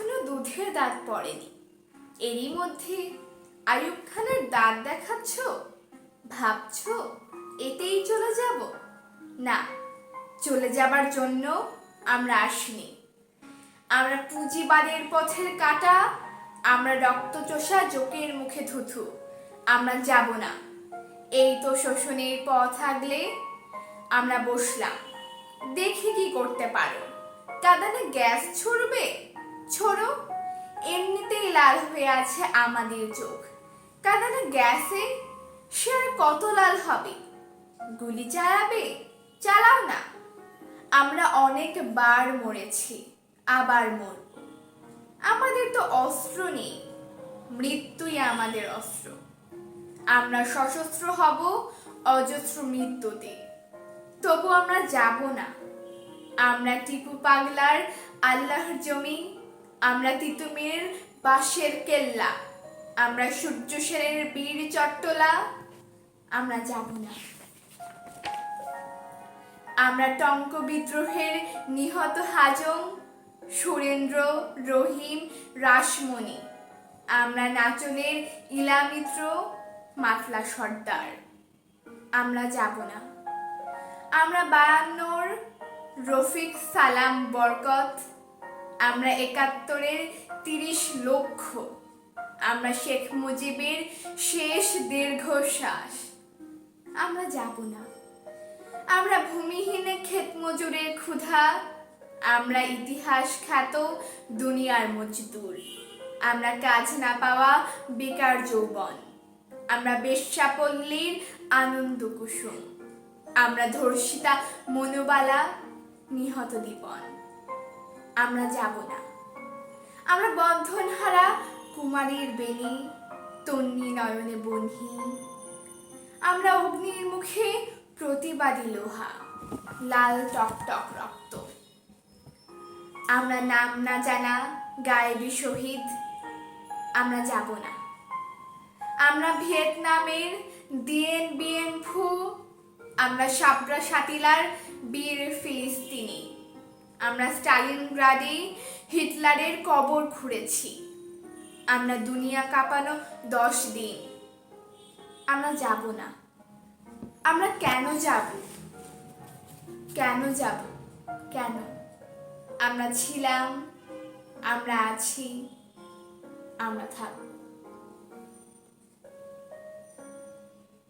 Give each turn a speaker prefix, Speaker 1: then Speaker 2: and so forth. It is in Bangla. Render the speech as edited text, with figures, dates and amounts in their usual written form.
Speaker 1: এখনো দুধের দাঁত পড়েনি, এরই মধ্যে আইয়ুব খানের দাঁত দেখাচ্ছ? ভাবছ এতেই চলে যাব? না, চলে যাবার জন্য আমরা আসিনি। আমরা পুঁজিবাদের পথের কাঁটা, আমরা রক্তচোষা জোকের মুখে থুথু। আমরা যাব না। এই তো শোষণের পথ আগলে আমরা বসলাম, দেখি কি করতে পারো। কাঁদানে গ্যাস ছড়বে? ছোড়ো, এমনিতেই লাল হয়ে আছে আমাদের চোখ। কাঁদানে গ্যাসে সে আর কত লাল হবে? গুলি চালাবে? চালাও না। আমরা অনেকবার মরেছি, আবার মরব। আমাদের তো অস্ত্র নেই, মৃত্যুই আমাদের অস্ত্র। আমরা সশস্ত্র হব অজস্র মৃত্যুতে, তবু আমরা যাব না। আমরা টিপু পাগলার আল্লাহর জমি, আমরা তিতুমিরের বাঁশের কেল্লা, আমরা সূর্য সেনের বীর চট্টলা। আমরা যাব না। আমরা টঙ্ক বিদ্রোহের নিহত হাজং, সুরেন্দ্র, রহিম, রাসমণি। আমরা নাচনের ইলামিত্র, মাতলা সর্দার। আমরা যাব না। আমরা 52 রফিক, সালাম, বরকত। আমরা 71-এর 30 লক্ষ। আমরা শেখ মুজিবের শেষ দীর্ঘশ্বাস। আমরা যাব না। আমরা ভূমিহীন ক্ষেত মজুরের ক্ষুধা, আমরা ইতিহাস খ্যাত দুনিয়ার মজদুর। আমরা কাজ না পাওয়া বেকার যৌবন, আমরা বেশ্যাপল্লীর আনন্দ কুসুম। আমরা ধর্ষিতা মনোবালা, নিহত দীপন। আমরা যাব না। আমরা বন্ধনহারা কুমারীর বেনি, তন্নি নয়নে বন্ধি। আমরা অগ্নির মুখে প্রতিবাদী লোহা, লাল টকটক রক্ত। আমরা নাম না জানা গায়েবী শহীদ। আমরা যাব না। আমরা ভিয়েতনামের দিয়েন বিয়েন ফু, আমরা সাবরা সাতিলার বীর ফিলিস্তিনি। আমরা স্টালিনগ্রাডে হিটলারের কবর খুঁড়েছি। আমরা দুনিয়া কাঁপানো 10 দিন। আমরা যাব না। আমরা কেন যাব? কেন যাব? কেন? আমরা ছিলাম, আমরা আছি, আমরা থাকব।